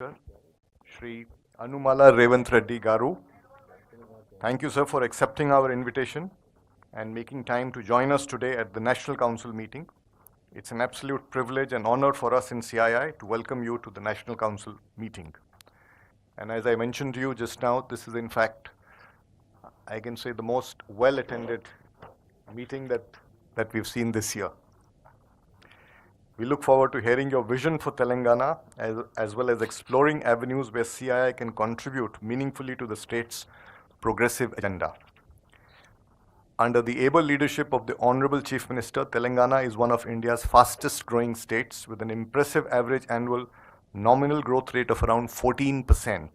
Sir, Shri Anumala Revanth Reddy Garu. Thank you, sir, for accepting our invitation and making time to join us today at the National Council meeting. It's an absolute privilege and honor for us in CII to welcome you to the National Council meeting. And as I mentioned to you just now, this is in fact, I can say, the most well-attended meeting that we've seen this year. We look forward to hearing your vision for Telangana as well as exploring avenues where CII can contribute meaningfully to the state's progressive agenda. Under the able leadership of the Honorable Chief Minister, Telangana is one of India's fastest growing states with an impressive average annual nominal growth rate of around 14%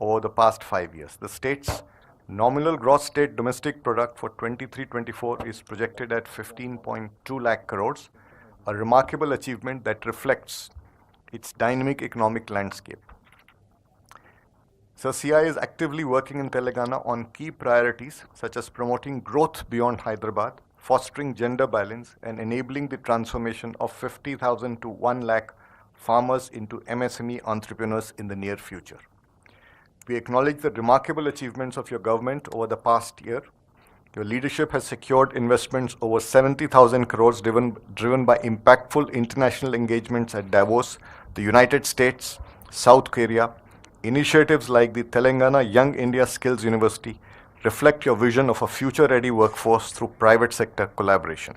over the past 5 years. The state's nominal gross state domestic product for 23-24 is projected at 15.2 lakh crores, a remarkable achievement that reflects its dynamic economic landscape. So CI is actively working in Telangana on key priorities such as promoting growth beyond Hyderabad, fostering gender balance, and enabling the transformation of 50,000 to 1 lakh farmers into MSME entrepreneurs in the near future. We acknowledge the remarkable achievements of your government over the past year. Your leadership has secured investments over 70,000 crores driven by impactful international engagements at Davos, the United States, South Korea. Initiatives like the Telangana Young India Skills University reflect your vision of a future-ready workforce through private sector collaboration.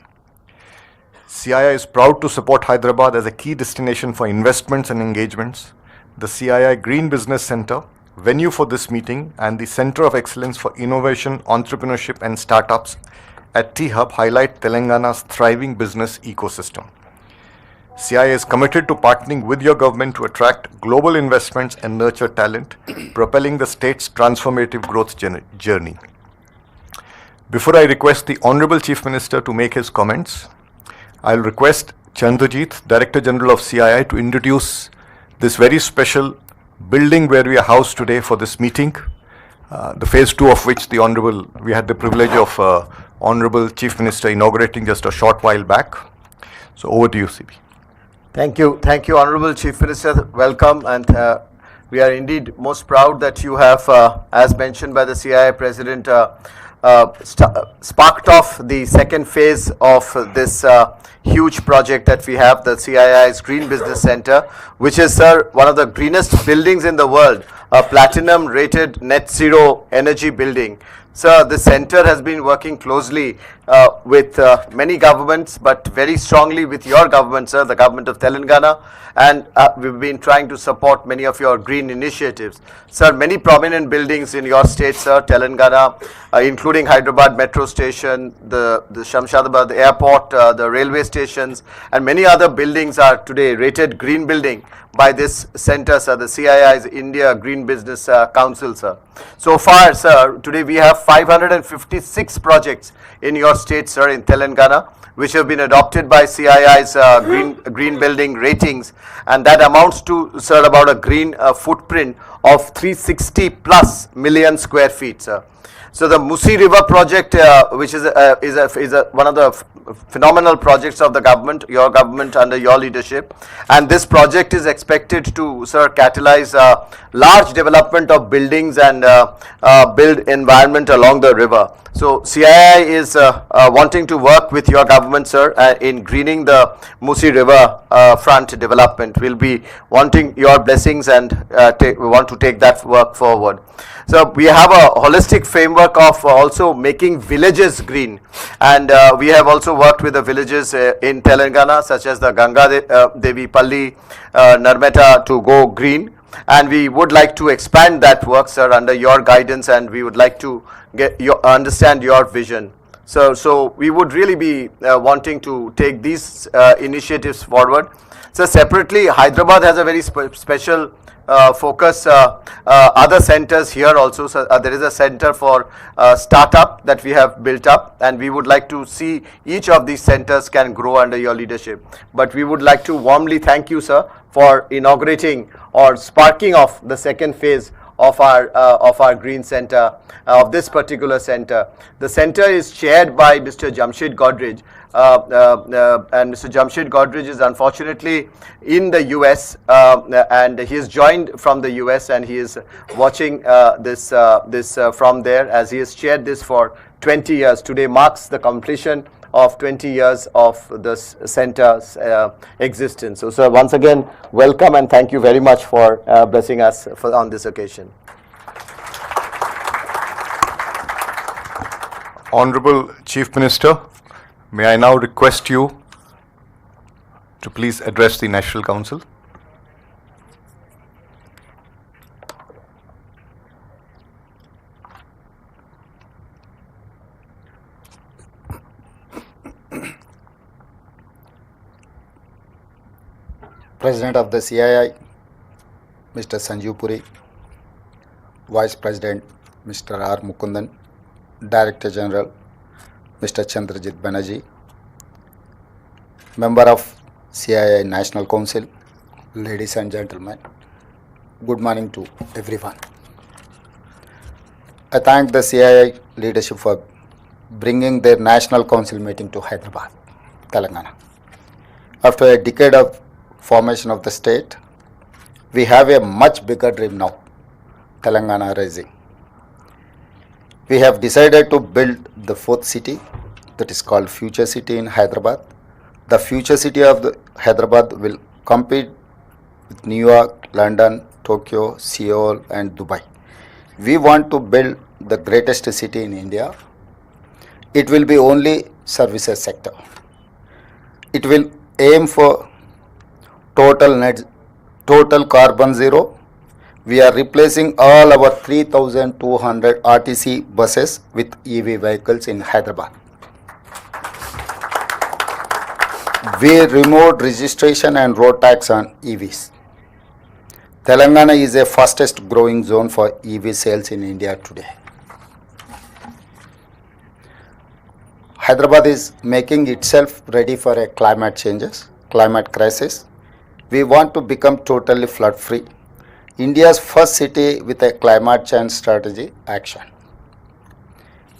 CII is proud to support Hyderabad as a key destination for investments and engagements. The CII Green Business Center, venue for this meeting, and the Center of Excellence for Innovation, Entrepreneurship and Startups at T-Hub highlight Telangana's thriving business ecosystem. CII is committed to partnering with your government to attract global investments and nurture talent, propelling the state's transformative growth journey. Before I request the Honorable Chief Minister to make his comments, I'll request Chandrajit, Director General of CII, to introduce this very special building where we are housed today for this meeting, the phase 2 of which we had the privilege of Honorable Chief Minister inaugurating just a short while back. So over to you, CB. Thank you, Honorable Chief Minister. Welcome, and we are indeed most proud that you have, as mentioned by the CII President, sparked off the second phase of this huge project that we have, the CII's Green Business Center, which is, sir, one of the greenest buildings in the world, a platinum rated net zero energy building. Sir, the center has been working closely with many governments, but very strongly with your government, sir, the government of Telangana, and we've been trying to support many of your green initiatives. Sir, many prominent buildings in your state, sir, Telangana, including Hyderabad Metro Station, the Shamshadabad Airport, the railway stations, and many other buildings are today rated green building by this center, sir, the CII's India Green Business Council, sir. So far, sir, today we have 556 projects in your state, sir, in Telangana, which have been adopted by CII's green building ratings, and that amounts to, sir, about a green footprint of 360 plus million square feet, sir. So the Musi River project, which is one of the phenomenal projects of the government, your government under your leadership, and this project is expected to, sir, catalyze large development of buildings and build environment along the river. So CII is wanting to work with your government, sir, in greening the Musi River front development. We'll be wanting your blessings and we want to take that work forward. So we have a holistic framework of also making villages green, and we have also worked with the villages in Telangana, such as the Ganga Devi Palli, Narmeta, to go green. And we would like to expand that work, sir, under your guidance, and we would like to understand your vision. So we would really be wanting to take these initiatives forward. So separately, Hyderabad has a very special focus. Other centers here also, so, there is a center for startup that we have built up, and we would like to see each of these centers can grow under your leadership. But we would like to warmly thank you, sir, for inaugurating or sparking off the second phase of our green center, of this particular center. The center is chaired by Mr. Jamshed Godrej, and Mr. Jamshed Godrej is unfortunately in the US, and he has joined from the US, and he is watching this from there, as he has chaired this for 20 years. Today marks the completion of 20 years of this center's existence. So, sir, once again, welcome and thank you very much for blessing us on this occasion. Honorable Chief Minister, may I now request you to please address the National Council. President of the CII, Mr. Sanjeev Puri, Vice President, Mr. R. Mukundan, Director General, Mr. Chandrajit Banerjee, Member of CII National Council, ladies and gentlemen, good morning to everyone. I thank the CII leadership for bringing their National Council meeting to Hyderabad, Telangana. After a decade of formation of the state, we have a much bigger dream now, Telangana rising. We have decided to build the fourth city, that is called Future City in Hyderabad. The Future City of the Hyderabad will compete with New York, London, Tokyo, Seoul and Dubai. We want to build the greatest city in India. It will be only services sector. It will aim for total carbon zero. We are replacing all our 3,200 RTC buses with EV vehicles in Hyderabad. We removed registration and road tax on EVs. Telangana is the fastest growing zone for EV sales in India today. Hyderabad is making itself ready for a climate crisis. We want to become totally flood free. India's first city with a climate change strategy action.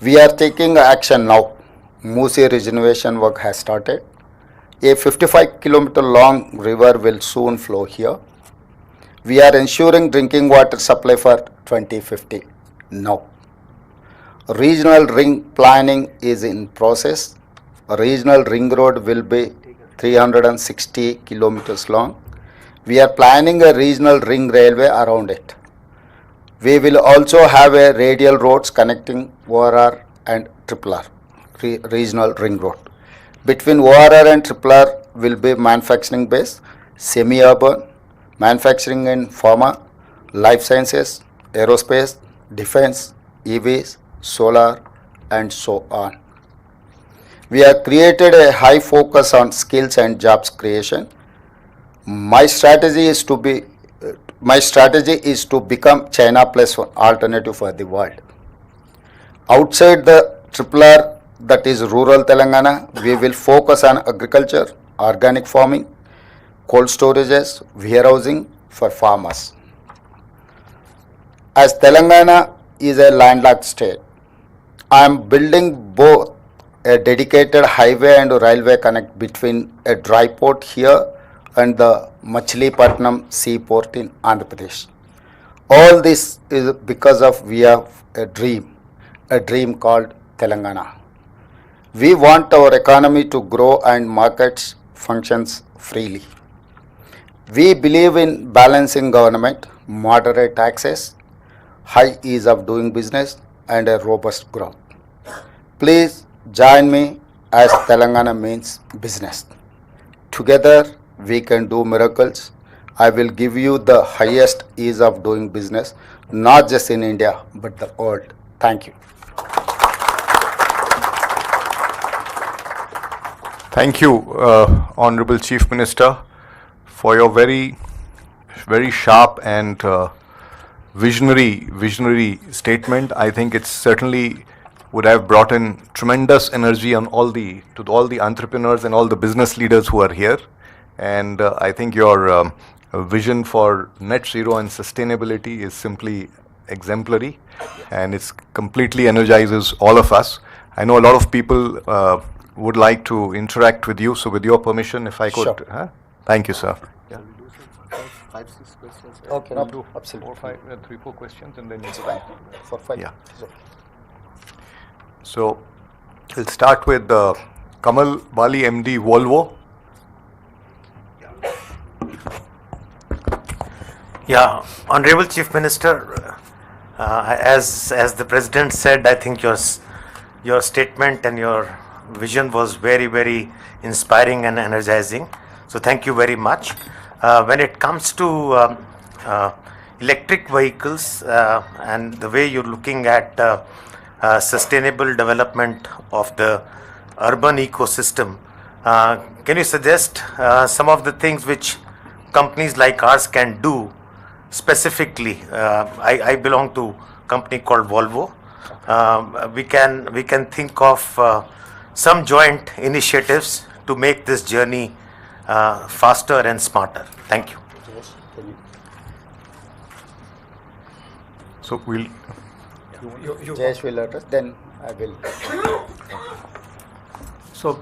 We are taking action now. Musi regeneration work has started. A 55-kilometer long river will soon flow here. We are ensuring drinking water supply for 2050 now. Regional ring planning is in process. A regional ring road will be 360 kilometers long. We are planning a regional ring railway around it. We will also have a radial roads connecting ORR and RRR, regional ring road. Between ORR and RRR will be manufacturing base, semi-urban, manufacturing in pharma, life sciences, aerospace, defense, EVs, solar and so on. We have created a high focus on skills and jobs creation. My strategy is to become China plus one alternative for the world. Outside the RRR, that is rural Telangana, we will focus on agriculture, organic farming, cold storages, warehousing for farmers. As Telangana is a landlocked state, I am building both a dedicated highway and railway connect between a dry port here and the Machilipatnam seaport in Andhra Pradesh. All this is because of we have a dream called Telangana. We want our economy to grow and markets functions freely. We believe in balancing government, moderate taxes, high ease of doing business and a robust growth. Please join me as Telangana means business. Together we can do miracles. I will give you the highest ease of doing business, not just in India, but the world. Thank you. Thank you, Honorable Chief Minister, for your very sharp and visionary statement. I think it certainly would have brought in tremendous energy on all the entrepreneurs and all the business leaders who are here. And I think your vision for net zero and sustainability is simply exemplary, and it completely energizes all of us. I know a lot of people would like to interact with you. So with your permission, if I could. Sure. Thank you, sir. Yeah. Five, 6 questions. Okay, We'll no, do absolutely. 3, 4 questions and then. For 5. Yeah. It's okay. So we'll start with Kamal Bali, MD, Volvo. Yeah, Honorable Chief Minister, as the President said, I think your statement and your vision was very, very inspiring and energizing. So thank you very much. When it comes to electric vehicles and the way you're looking at sustainable development of the urban ecosystem, can you suggest some of the things which companies like ours can do specifically? I belong to a company called Volvo. We can think of some joint initiatives to make this journey faster and smarter. Thank you. So we'll. Jayesh will address, then I will. So,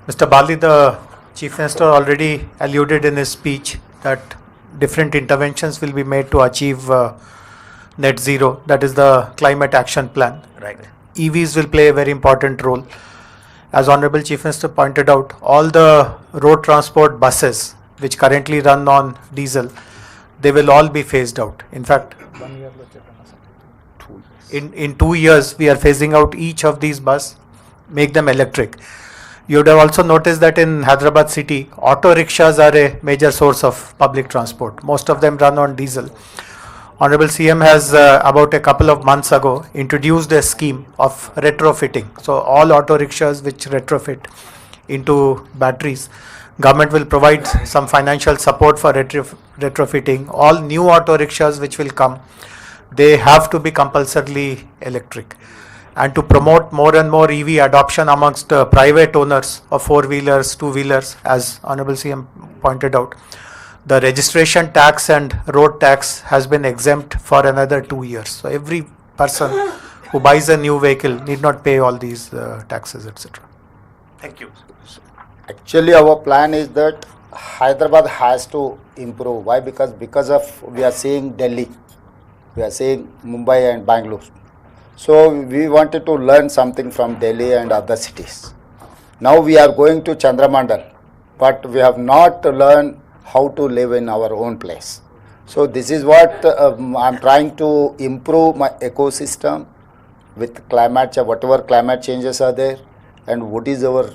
Mr. Bali, the Chief Minister already alluded in his speech that different interventions will be made to achieve net zero. That is the climate action plan. Right. EVs will play a very important role. As Honorable Chief Minister pointed out, all the road transport buses which currently run on diesel, they will all be phased out. In fact, in 2 years, we are phasing out each of these buses, make them electric. You would have also noticed that in Hyderabad city, auto rickshaws are a major source of public transport. Most of them run on diesel. Honorable CM has about a couple of months ago introduced a scheme of retrofitting. So all auto rickshaws which retrofit into batteries, government will provide some financial support for retrofitting. All new auto rickshaws which will come, they have to be compulsorily electric. And to promote more and more EV adoption amongst private owners of 4-wheelers, 2-wheelers, as Honorable CM pointed out, the registration tax and road tax has been exempt for another 2 years. So every person who buys a new vehicle need not pay all these taxes, etc. Thank you. Actually, our plan is that Hyderabad has to improve. Why? Because of we are seeing Delhi, we are seeing Mumbai and Bangalore. So we wanted to learn something from Delhi and other cities. Now we are going to Chandramandal, but we have not learned how to live in our own place. So this is what I'm trying to improve my ecosystem with climate, whatever climate changes are there, and what is our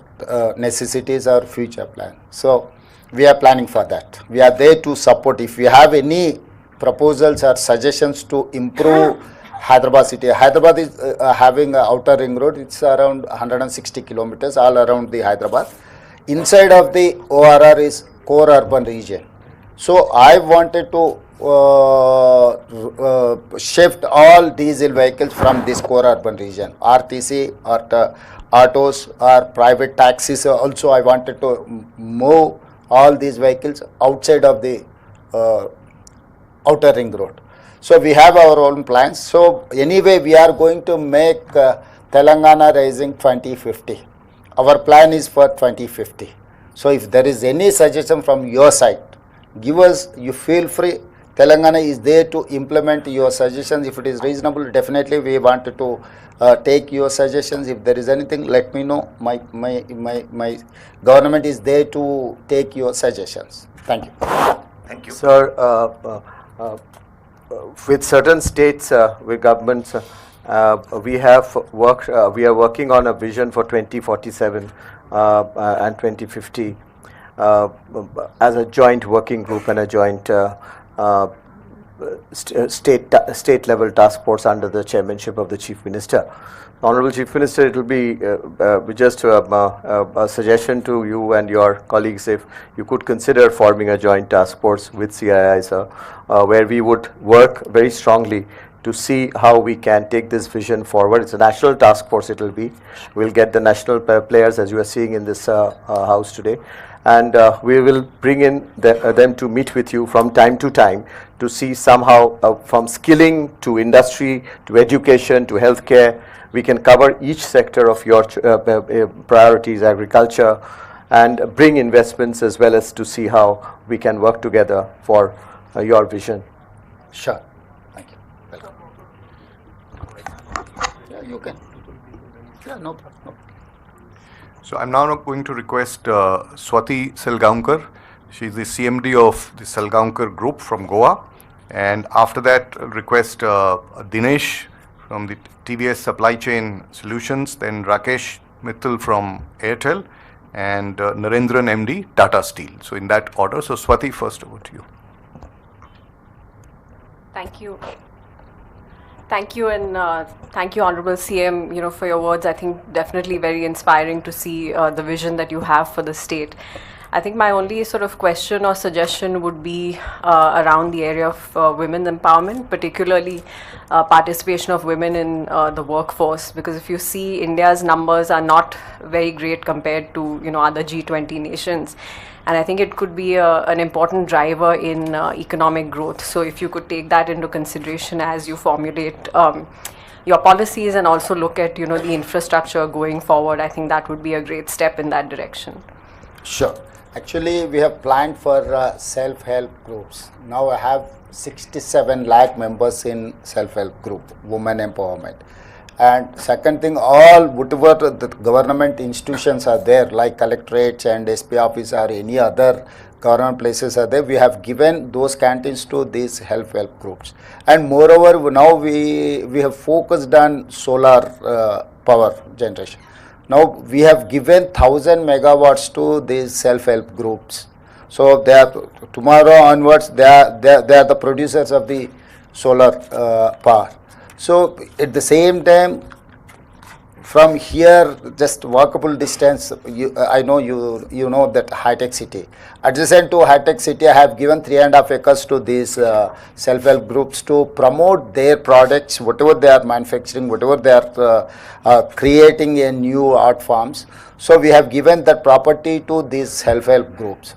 necessities, our future plan. So we are planning for that. We are there to support. If you have any proposals or suggestions to improve Hyderabad city. Hyderabad is having an outer ring road. It's around 160 kilometers all around the Hyderabad. Inside of the ORR is core urban region. So I wanted to shift all diesel vehicles from this core urban region. RTC or autos or private taxis also I wanted to move all these vehicles outside of the outer ring road. So we have our own plans. So anyway, we are going to make Telangana Rising 2050. Our plan is for 2050. So if there is any suggestion from your side, give us, you feel free. Telangana is there to implement your suggestions. If it is reasonable, definitely we want to take your suggestions. If there is anything, let me know. My government is there to take your suggestions. Thank you. Thank you. Sir, with certain states, with governments, we are working on a vision for 2047 and 2050 as a joint working group and a joint state level task force under the chairmanship of the Chief Minister. Honorable Chief Minister, it will be just a suggestion to you and your colleagues if you could consider forming a joint task force with CII, sir, where we would work very strongly to see how we can take this vision forward. It's a national task force, it will be. We'll get the national players as you are seeing in this house today. And we will bring in them to meet with you from time to time to see somehow from skilling to industry to education to healthcare, we can cover each sector of your priorities, agriculture, and bring investments as well as to see how we can work together for your vision. Sure. Thank you. Welcome. Yeah, you can. Yeah, no problem. No. So I'm now going to request Swati Selgaonkar. She's the CMD of the Selgaonkar Group from Goa. And after that, I'll request Dinesh from the TVS Supply Chain Solutions, then Rakesh Mittal from Airtel, and Narendran MD, Tata Steel. So in that order. So Swati, first over to you. Thank you. Thank you, and thank you, Honorable CM, for your words. I think definitely very inspiring to see the vision that you have for the state. I think my only sort of question or suggestion would be around the area of women's empowerment, particularly participation of women in the workforce. Because if you see, India's numbers are not very great compared to other G20 nations. And I think it could be an important driver in economic growth. So if you could take that into consideration as you formulate your policies and also look at the infrastructure going forward, I think that would be a great step in that direction. Sure. Actually, we have planned for self-help groups. Now I have 67 lakh members in self-help group, women empowerment. And second thing, all whatever the government institutions are there, like collectorates and SP office or any other government places are there, we have given those canteens to these self-help groups. And moreover, now we have focused on solar power generation. Now we have given 1000 megawatts to these self-help groups. So they are, tomorrow onwards, they are the producers of the solar power. So at the same time, from here, just walkable distance, I know you know that high-tech city. Adjacent to high-tech city, I have given 3.5 acres to these self-help groups to promote their products, whatever they are manufacturing, whatever they are creating in new art forms. So we have given that property to these self-help groups.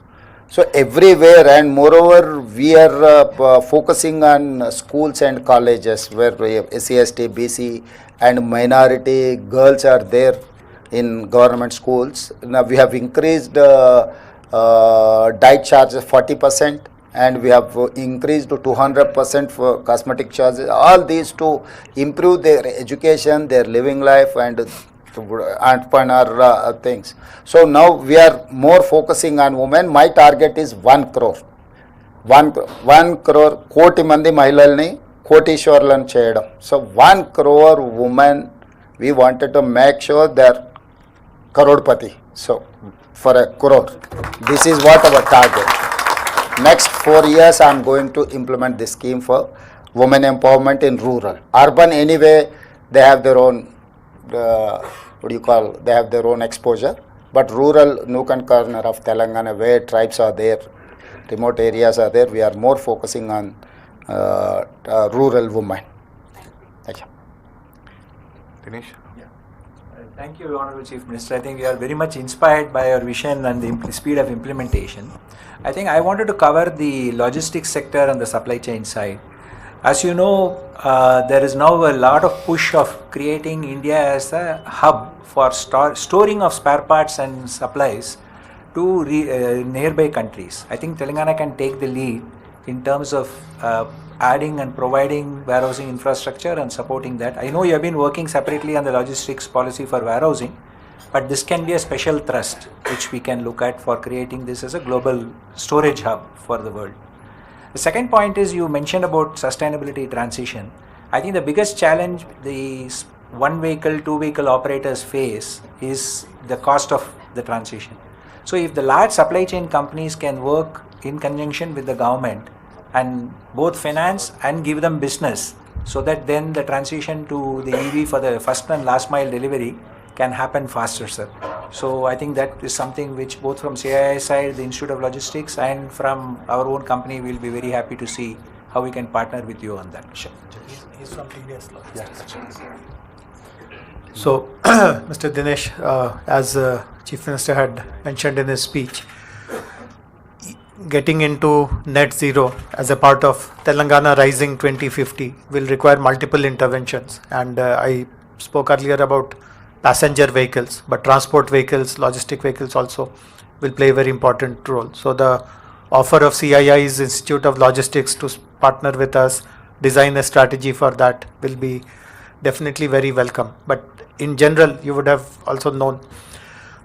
So everywhere, and moreover, we are focusing on schools and colleges where SC, ST, BC and minority girls are there in government schools. Now we have increased diet charges 40%, and we have increased to 200% for cosmetic charges. All these to improve their education, their living life, and entrepreneur things. So now we are more focusing on women. My target is 1 crore. 1 crore కోటి మంది మహిళల్ని కోటీశ్వర్లను చేయడం. So 1 crore women, we wanted to make sure they're crorepati. So for a crore, this is what our target. Next 4 years, I'm going to implement this scheme for women empowerment in rural. Urban anyway, they have their own they have their own exposure, but rural nook and corner of Telangana where tribes are there, remote areas are there, we are more focusing on rural women. Thank you. Dinesh? Thank you, Honorable Chief Minister. I think we are very much inspired by your vision and the speed of implementation. I think I wanted to cover the logistics sector and the supply chain side. As you know, there is now a lot of push of creating India as a hub for storing of spare parts and supplies to nearby countries. I think Telangana can take the lead in terms of adding and providing warehousing infrastructure and supporting that. I know you have been working separately on the logistics policy for warehousing, but this can be a special thrust which we can look at for creating this as a global storage hub for the world. The second point is you mentioned about sustainability transition. I think the biggest challenge the one vehicle, two vehicle operators face is the cost of the transition. So if the large supply chain companies can work in conjunction with the government and both finance and give them business, so that then the transition to the EV for the first and last mile delivery can happen faster, sir. So I think that is something which both from CII side, the Institute of Logistics, and from our own company, will be very happy to see how we can partner with you on that. Sure. He's from TVS Logistics. So, Mr. Dinesh, as Chief Minister had mentioned in his speech, getting into net zero as a part of Telangana Rising 2050 will require multiple interventions, and I spoke earlier about passenger vehicles, but transport vehicles, logistic vehicles also will play a very important role. So the offer of CII's Institute of Logistics to partner with us, design a strategy for that will be definitely very welcome. But in general, you would have also known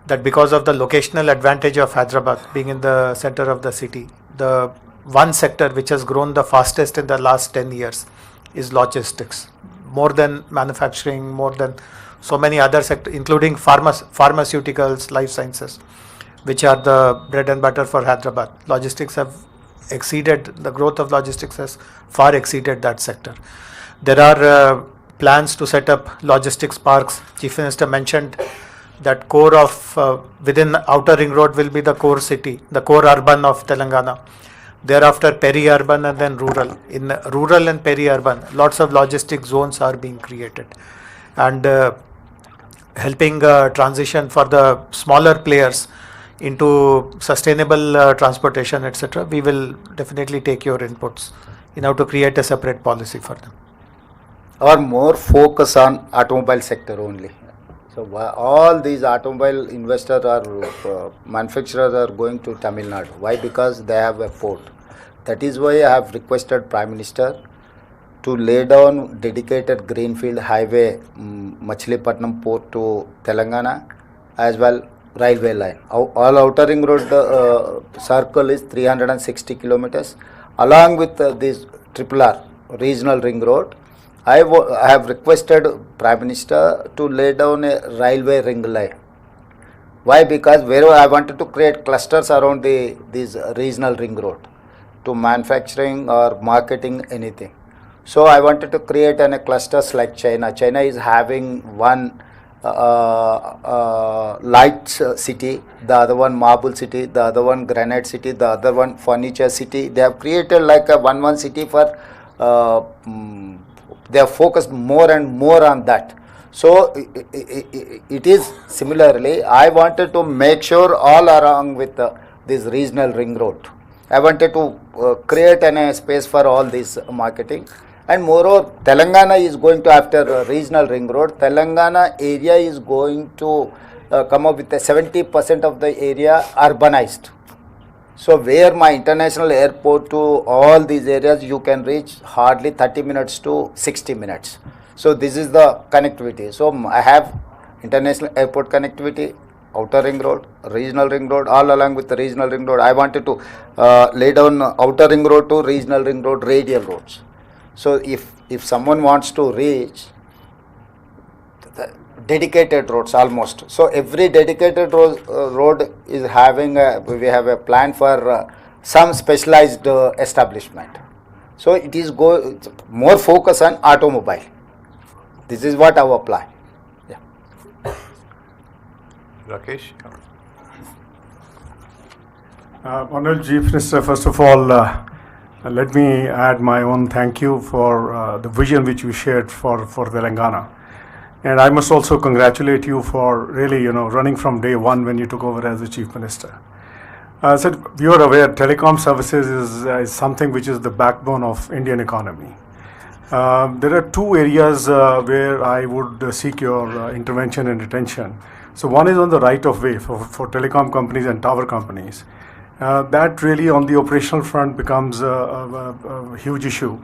that because of the locational advantage of Hyderabad being in the center of the city, the one sector which has grown the fastest in the last 10 years is logistics. More than manufacturing, more than so many other sectors, including pharmaceuticals, life sciences, which are the bread and butter for Hyderabad. Logistics have exceeded, the growth of logistics has far exceeded that sector. There are plans to set up logistics parks. Chief Minister mentioned that core of within outer ring road will be the core city, the core urban of Telangana. Thereafter peri-urban and then rural. In rural and peri-urban, lots of logistic zones are being created, and helping transition for the smaller players into sustainable transportation, etc. We will definitely take your inputs in how to create a separate policy for them. Or more focus on automobile sector only. So all these automobile investors or manufacturers are going to Tamil Nadu. Why? Because they have a port. That is why I have requested Prime Minister to lay down dedicated greenfield highway Machilipatnam port to Telangana, as well railway line. All outer ring road circle is 360 kilometers. Along with this RRR regional ring road, I have requested Prime Minister to lay down a railway ring line. Why? Because wherever I wanted to create clusters around this regional ring road to manufacturing or marketing anything. So I wanted to create clusters like China. China is having one light city, the other one marble city, the other one granite city, the other one furniture city. They have created like a one city for they have focused more and more on that. So it is similarly, I wanted to make sure all along with this regional ring road, I wanted to create a space for all this marketing. And moreover, Telangana is going to, after regional ring road, Telangana area is going to come up with 70% of the area urbanized. So where my international airport to all these areas, you can reach hardly 30 minutes to 60 minutes. So this is the connectivity. So I have international airport connectivity, outer ring road, regional ring road, all along with the regional ring road. I wanted to lay down outer ring road to regional ring road, radial roads. So if someone wants to reach the dedicated roads almost, so every dedicated road is having we have a plan for some specialized establishment. So it is more focus on automobile. This is what our plan. Yeah. Rakesh? Honorable Chief Minister, first of all, let me add my own thank you for the vision which you shared for Telangana. And I must also congratulate you for really, running from day one when you took over as the Chief Minister. As you are aware, telecom services is something which is the backbone of Indian economy. There are two areas where I would seek your intervention and attention. So one is on the right of way for telecom companies and tower companies. That really on the operational front becomes a huge issue,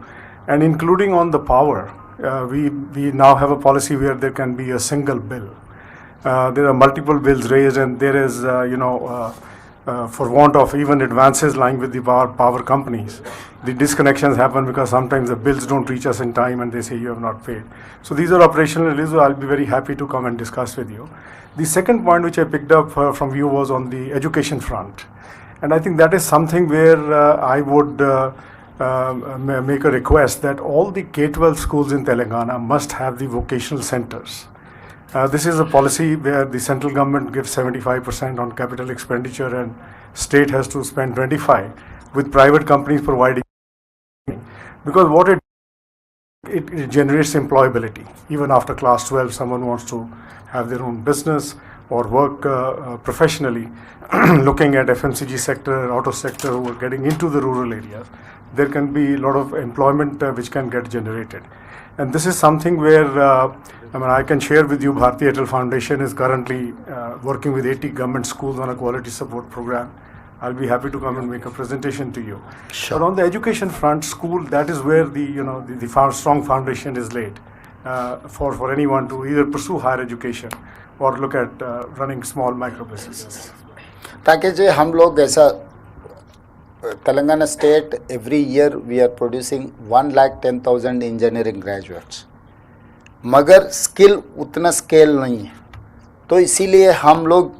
and including on the power, we now have a policy where there can be a single bill. There are multiple bills raised, and there is for want of even advances lying with the power companies, the disconnections happen because sometimes the bills don't reach us in time and they say you have not paid. So these are operational issues. I'll be very happy to come and discuss with you. The second point which I picked up from you was on the education front. And I think that is something where I would make a request that all the K-12 schools in Telangana must have the vocational centers. This is a policy where the central government gives 75% on capital expenditure and state has to spend 25%, with private companies providing. Because what it generates employability. Even after class 12, someone wants to have their own business or work professionally, looking at FMCG sector, auto sector, who are getting into the rural areas. there can be a lot of employment which can get generated. And this is something where I can share with you, Bharti Airtel Foundation is currently working with 80 government schools on a quality support program. I'll be happy to come and make a presentation to you. Sure. But on the education front, school, that is where the strong foundation is laid for anyone to either pursue higher education or look at running small micro businesses. ताकि जी हम लोग ऐसा Telangana state every year we are producing 1,10,000 engineering graduates, मगर skill उतना scale नहीं है। तो इसीलिए हम लोग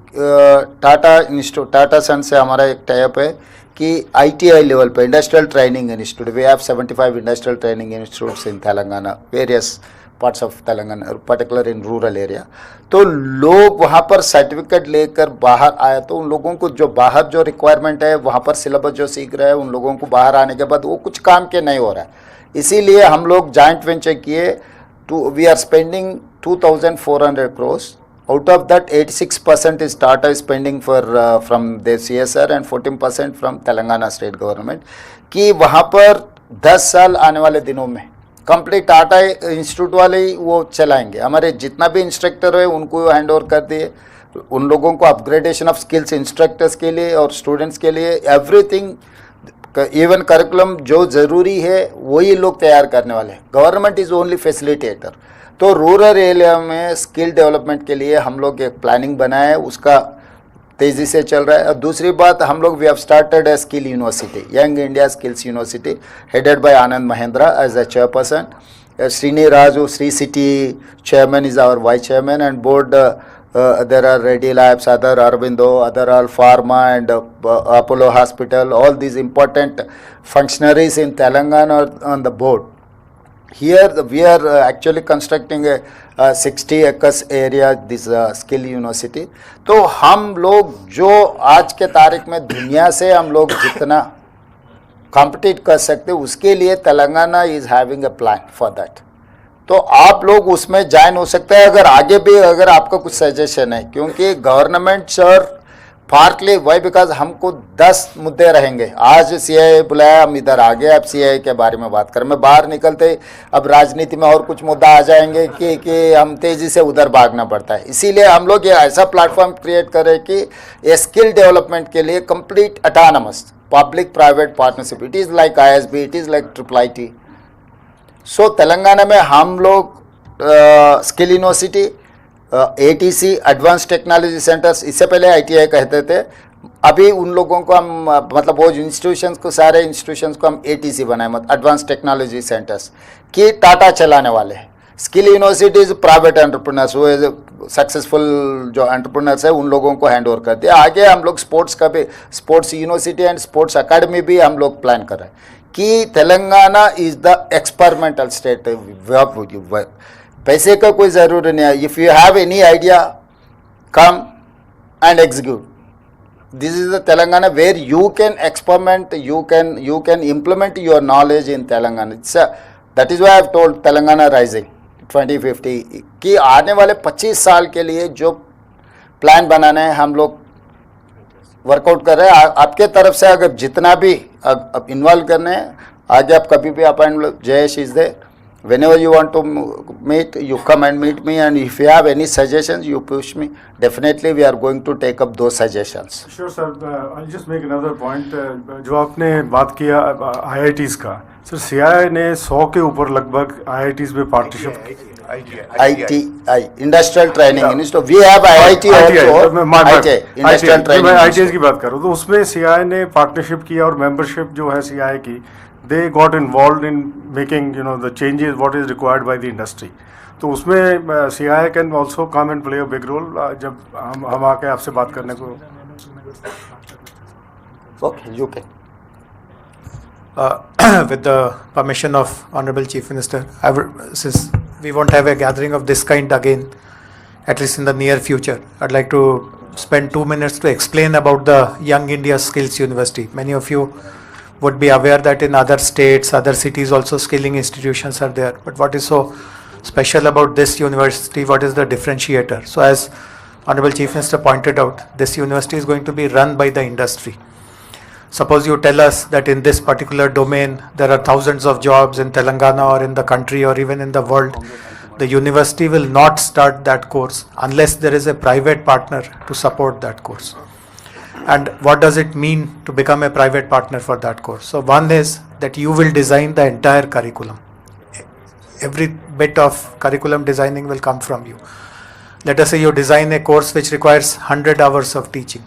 टाटा सन से हमारा एक टाइप है कि ITI लेवल पे industrial training institute, we have 75 industrial training institutes in Telangana, various parts of Telangana, particular in rural area. तो लोग वहाँ पर सर्टिफिकेट लेकर बाहर आए, तो उन लोगों को जो बाहर जो रिक्वायरमेंट है वहाँ पर सिलेबस जो सीख रहे हैं, उन लोगों को बाहर आने के बाद वो कुछ काम के नहीं हो रहा है। इसीलिए हम लोग जॉइंट वेंचर किए, we are spending 2,400 crores. Out of that, 86% is Tata spending from the CSR and 14% from Telangana state government. कि वहाँ पर 10 साल आने वाले दिनों में कंप्लीट टाटा इंस्टीट्यूट वाले ही वो चलाएंगे। हमारे जितना भी इंस्ट्रक्टर है उनको हैंड ओवर कर दिए, उन लोगों को अपग्रेडेशन ऑफ स्किल्स इंस्ट्रक्टर्स के लिए और स्टूडेंट्स के लिए एवरीथिंग, इवन करिकुलम जो ज़रूरी है वही लोग तैयार करने वाले हैं। Government is only facilitator. तो रूरल एरिया में स्किल डेवलपमेंट के लिए हम लोग एक प्लानिंग बनाया है, उसका तेज़ी से चल रहा है। और दूसरी बात, हम लोग we have started a skill university, young India skills university, headed by Anand Mahindra as a chairperson. Srini Raju, Sri City chairman is our vice chairman, and board there are Reddy Labs, other Aurobindo, other all Pharma and Apollo Hospital, all these important functionaries in Telangana are on the board. Here we are actually constructing a 60 acres area, this skill university. तो हम लोग जो आज के तारीख में दुनिया से हम लोग जितना कॉम्पिटिट कर सकते उसके लिए Telangana is having a plan for that. तो आप लोग उसमें ज्वाइन हो सकते हैं अगर आगे भी अगर आपका कुछ सजेशन है, क्योंकि government sir partly why because हमको 10 मुद्दे रहेंगे। आज CII बुलाया, हम इधर आ गए, अब CII के बारे में बात करें। मैं बाहर निकलते अब राजनीति में और कुछ मुद्दा आ जाएंगे कि हम तेज़ी से उधर भागना पड़ता है। इसीलिए हम लोग ये ऐसा प्लेटफॉर्म क्रिएट करें कि ये स्किल डेवलपमेंट के लिए complete autonomous public private partnership, it is like ISB, it is like IIIT। सो तेलंगाना में हम लोग skill university, ATC advance technology centres, इससे पहले ITI कहते थे, अभी उन लोगों को हम मतलब वो इंस्टीट्यूशंस को, सारे इंस्टीट्यूशंस को हम ATC बनाए, मतलब एडवांस टेक्नोलॉजी सेंटर्स कि टाटा चलाने वाले हैं। स्किल यूनिवर्सिटीज़ प्राइवेट एंटरप्रेन्योर्स, वो सक्सेसफुल जो एंटरप्रेन्योर्स है उन लोगों को हैंड ओवर कर दिया। आगे हम लोग स्पोर्ट्स का भी, sports university and sports academy भी हम लोग प्लान कर रहे हैं कि Telangana is the experimental state. पैसे का कोई ज़रूरी नहीं है। If you have any idea come and execute, this is the Telangana where you can experiment, you can implement your knowledge in Telangana. That is why I have told Telangana Rising 2050 कि आने वाले 25 साल के लिए जो plan बनाना है हम लोग वर्कआउट कर रहे हैं। आपके तरफ से अगर जितना भी अब इन्वॉल्व करने हैं, आगे आप कभी भी appoint, Jayesh is there, whenever you want to meet, you come and meet me, and if you have any suggestions, you push me. Definitely we are going to take up those suggestions. Sure sir, I'll just make another point. जो आपने बात किया IITs का, sir CII ने 100 के ऊपर लगभग IITs में partnership, ITI Industrial Training Institute, we have IIT also, ITI Industrial Training मैं IITs Institute. की बात कर रहा हूँ, तो उसमें CII ने पार्टनरशिप किया और मेंबरशिप जो है CII की, they got involved in making the changes what is required by the industry. तो उसमें CII can also come and play a big role जब हम आके आपसे बात करने को। Okay, you can. With the permission of Honorable Chief Minister, since we won't have a gathering of this kind again, at least in the near future, I'd like to spend 2 minutes to explain about the Young India Skills University. Many of you would be aware that in other states, other cities also skilling institutions are there. But what is so special about this university? What is the differentiator? So as Honorable Chief Minister pointed out, this university is going to be run by the industry. Suppose you tell us that in this particular domain there are thousands of jobs in Telangana or in the country or even in the world. The university will not start that course unless there is a private partner to support that course. And what does it mean to become a private partner for that course? So one is that you will design the entire curriculum. Every bit of curriculum designing will come from you. Let us say you design a course which requires 100 hours of teaching.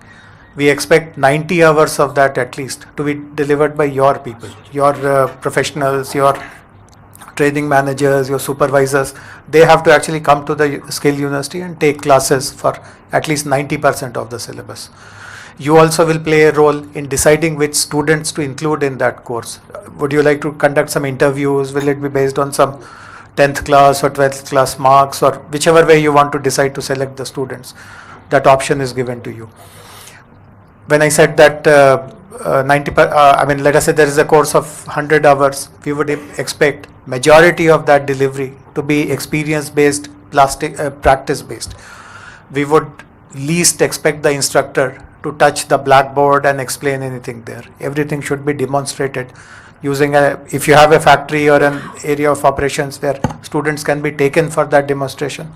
We expect 90 hours of that at least to be delivered by your people, your professionals, your training managers, your supervisors. They have to actually come to the skill university and take classes for at least 90% of the syllabus. You also will play a role in deciding which students to include in that course. Would you like to conduct some interviews? Will it be based on some 10th class or 12th class marks, or whichever way you want to decide to select the students? That option is given to you. When I said that let us say there is a course of 100 hours, we would expect majority of that delivery to be experience based, practice based. We would least expect the instructor to touch the blackboard and explain anything there. Everything should be demonstrated using if you have a factory or an area of operations where students can be taken for that demonstration,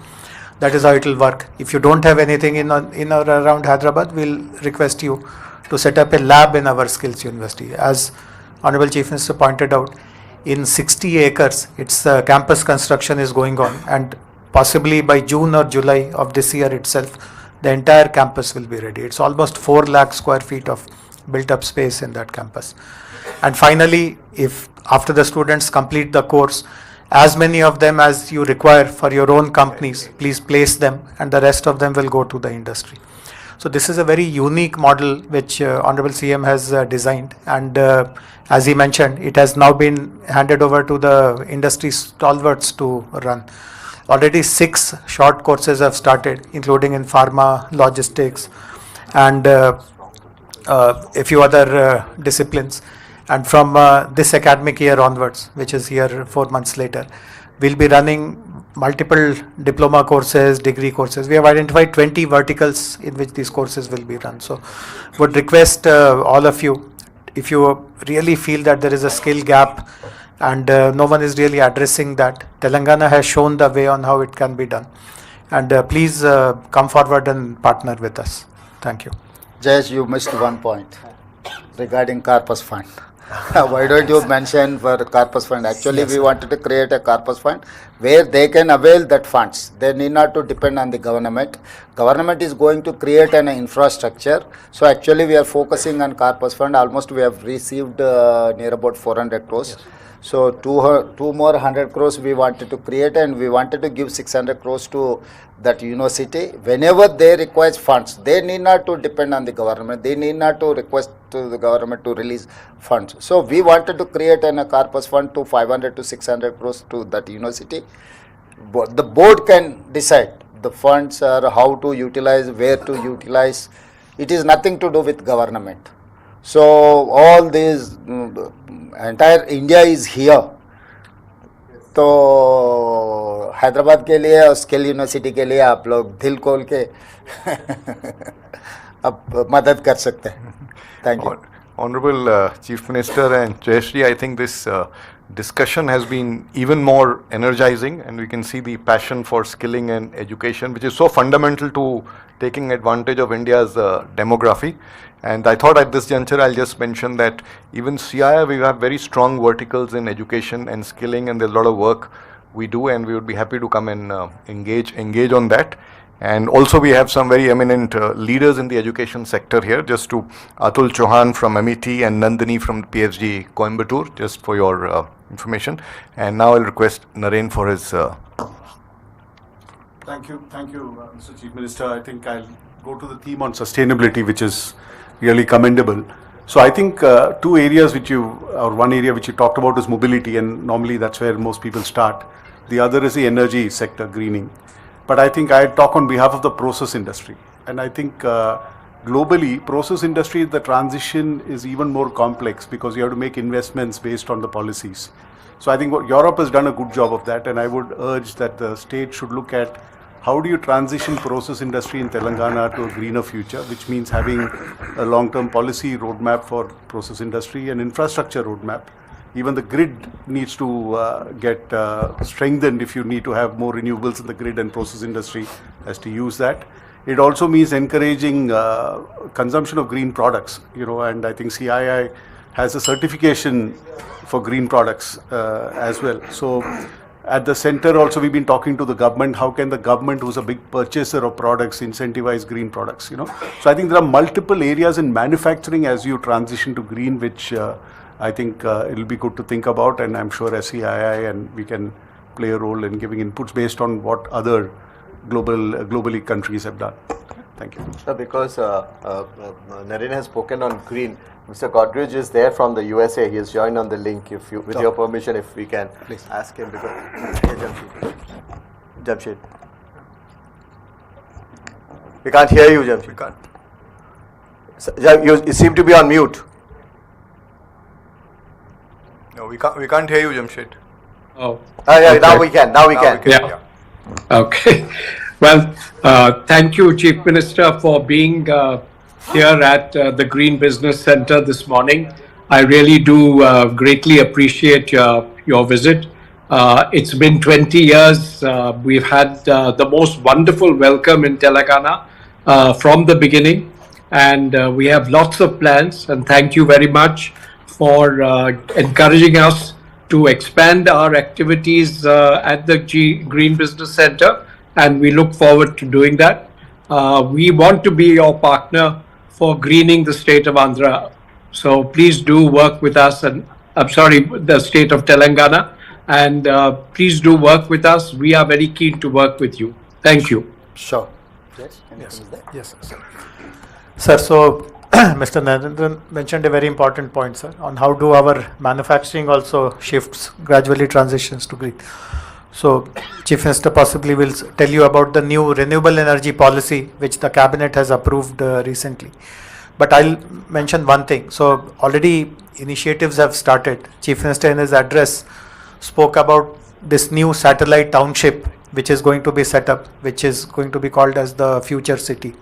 that is how it will work. If you don't have anything in or around Hyderabad, we'll request you to set up a lab in our skills university. As Honorable Chief Minister pointed out, in 60 acres, its campus construction is going on, and possibly by June or July of this year itself, the entire campus will be ready. It's almost 4 lakh square feet of built up space in that campus. And finally, if after the students complete the course, as many of them as you require for your own companies, please place them, and the rest of them will go to the industry. So this is a very unique model which Honorable CM has designed, and as he mentioned, it has now been handed over to the industry stalwarts to run. Already 6 short courses have started, including in pharma, logistics, and a few other disciplines. And from this academic year onwards, which is here 4 months later, we'll be running multiple diploma courses, degree courses. We have identified 20 verticals in which these courses will be run. So would request all of you, if you really feel that there is a skill gap and no one is really addressing that, Telangana has shown the way on how it can be done. And please come forward and partner with us. Thank you. Jayesh, you missed one point regarding corpus fund. Why don't you mention for corpus fund? Actually, we wanted to create a corpus fund where they can avail that funds. They need not to depend on the government. Government is going to create an infrastructure. So actually, we are focusing on corpus fund. Almost we have received near about 400 crores. Yes. So two more 100 crores we wanted to create, and we wanted to give 600 crores to that university. Whenever they require funds, they need not to depend on the government. They need not to request to the government to release funds. So we wanted to create a corpus fund to 500 to 600 crores to that university. But the board can decide the funds or how to utilize, where to utilize. It is nothing to do with government. So all these entire India is here. तो हैदराबाद के लिए और skill university के लिए आप लोग दिल खोल के अब मदद कर सकते हैं. Thank you. Honorable Chief Minister and Jayashree, I think this discussion has been even more energizing, and we can see the passion for skilling and education, which is so fundamental to taking advantage of India's demography. And I thought at this juncture I'll just mention that even CII, we have very strong verticals in education and skilling, and there's a lot of work we do, and we would be happy to come and engage on that. And also we have some very eminent leaders in the education sector here, just to Atul Chauhan from MET and Nandini from PSG Coimbatore, just for your information. And now I'll request Naren for his... Thank you, Mr. Chief Minister. I think I'll go to the theme on sustainability, which is really commendable. So I think one area which you talked about is mobility, and normally that's where most people start. The other is the energy sector, greening. But I think I talk on behalf of the process industry. And I think globally, process industry, the transition is even more complex because you have to make investments based on the policies. So I think Europe has done a good job of that, and I would urge that the state should look at how do you transition process industry in Telangana to a greener future, which means having a long-term policy roadmap for process industry and infrastructure roadmap. Even the grid needs to get strengthened if you need to have more renewables in the grid, and process industry has to use that. It also means encouraging consumption of green products, and I think CII has a certification for green products as well. So at the center also we've been talking to the government, how can the government, who's a big purchaser of products, incentivize green products, So I think there are multiple areas in manufacturing as you transition to green, which I think it'll be good to think about, and I'm sure SCII and we can play a role in giving inputs based on what other globally countries have done. Thank you. Sir, because Naren has spoken on green, Mr. Godrej is there from the USA. He has joined on the link. If you, with your permission, if we can please ask him. Because Jamshed, we can't hear you, Jamshed. We can't. You seem to be on mute. No, we can't hear you, Jamshed. Oh. Yeah, okay. now we can. Now we can. Yeah. Okay. Well, thank you, Chief Minister, for being here at the Green Business Center this morning. I really do greatly appreciate your visit. It's been 20 years. We've had the most wonderful welcome in Telangana from the beginning, and we have lots of plans. And thank you very much for encouraging us to expand our activities at the Green Business Center, and we look forward to doing that. We want to be your partner for greening the state of Andhra. So please do work with us, and the state of Telangana, and please do work with us. We are very keen to work with you. Thank you. Sure. Yes, sir. Sir, so Mr. Narendran mentioned a very important point, sir, on how do our manufacturing also shifts, gradually transitions to green. So Chief Minister possibly will tell you about the new renewable energy policy which the cabinet has approved recently. But I'll mention one thing. So already initiatives have started. Chief Minister in his address spoke about this new satellite township which is going to be set up, which is going to be called as the future city.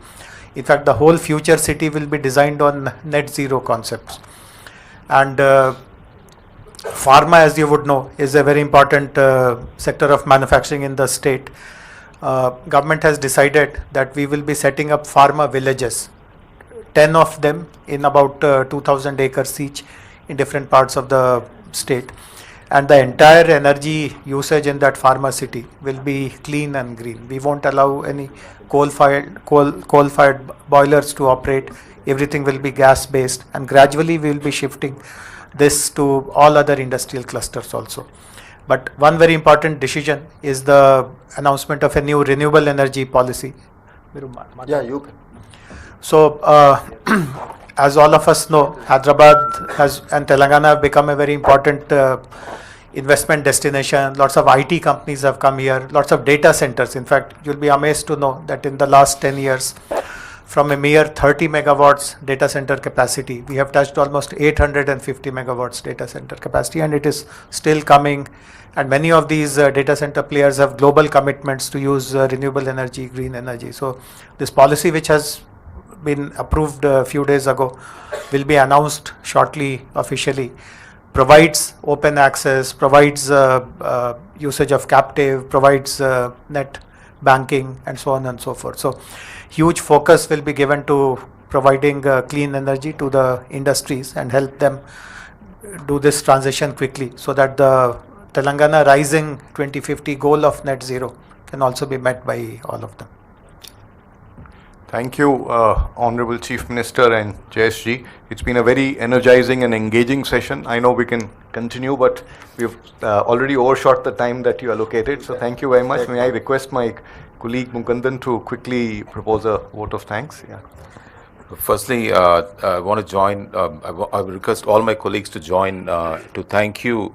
In fact, the whole future city will be designed on net zero concepts. And pharma, as you would know, is a very important sector of manufacturing in the state. Government has decided that we will be setting up pharma villages, 10 of them in about 2,000 acres each in different parts of the state. And the entire energy usage in that pharma city will be clean and green. We won't allow any coal-fired boilers to operate. Everything will be gas-based, and gradually we will be shifting this to all other industrial clusters also. But one very important decision is the announcement of a new renewable energy policy. Yeah, you can. So, as all of us know, Hyderabad and Telangana have become a very important investment destination. Lots of IT companies have come here, lots of data centers. In fact, you'll be amazed to know that in the last 10 years, from a mere 30 megawatts data center capacity, we have touched almost 850 megawatts data center capacity, and it is still coming. And many of these data center players have global commitments to use renewable energy, green energy. So this policy, which has been approved a few days ago, will be announced shortly officially, provides open access, provides usage of captive, provides net banking, and so on and so forth. So huge focus will be given to providing clean energy to the industries and help them do this transition quickly, so that the Telangana Rising 2050 goal of net zero can also be met by all of them. Thank you, Honorable Chief Minister and JSG. It's been a very energizing and engaging session. I know we can continue, but we've already overshot the time that you allocated. So thank you very much. May I request my colleague Mukundan to quickly propose a vote of thanks? Yeah. Firstly, I want to join, I will request all my colleagues to join to thank you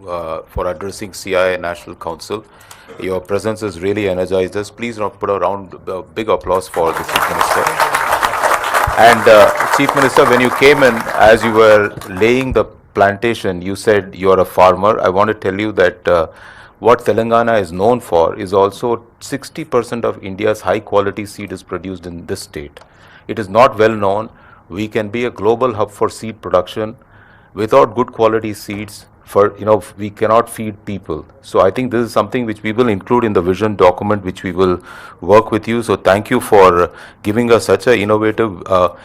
for addressing CII National Council. Your presence has really energized us. Please put a big applause for the Chief Minister. And Chief Minister, when you came in, as you were laying the plantation, you said you're a farmer. I want to tell you that what Telangana is known for is also 60% of India's high quality seed is produced in this state. It is not well known. We can be a global hub for seed production. Without good quality seeds, we cannot feed people. So I think this is something which we will include in the vision document, which we will work with you. So thank you for giving us such an innovative,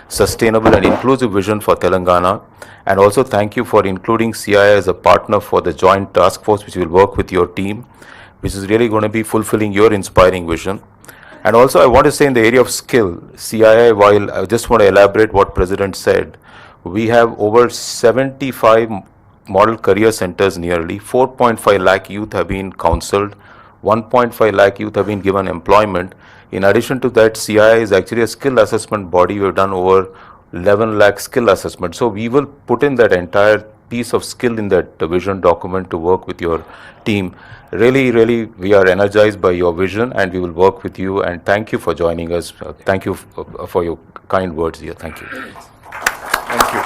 sustainable and inclusive vision for Telangana. And also thank you for including CII as a partner for the joint task force, which will work with your team, which is really going to be fulfilling your inspiring vision. And also I want to say in the area of skill, CII, while I just want to elaborate what President said, we have over 75 model career centers nearly, 4.5 lakh youth have been counseled, 1.5 lakh youth have been given employment. In addition to that, CII is actually a skill assessment body. We've done over 11 lakh skill assessment. So we will put in that entire piece of skill in that vision document to work with your team. Really, we are energized by your vision and we will work with you, and thank you for joining us. Thank you for your kind words here. Thank you. Thank you.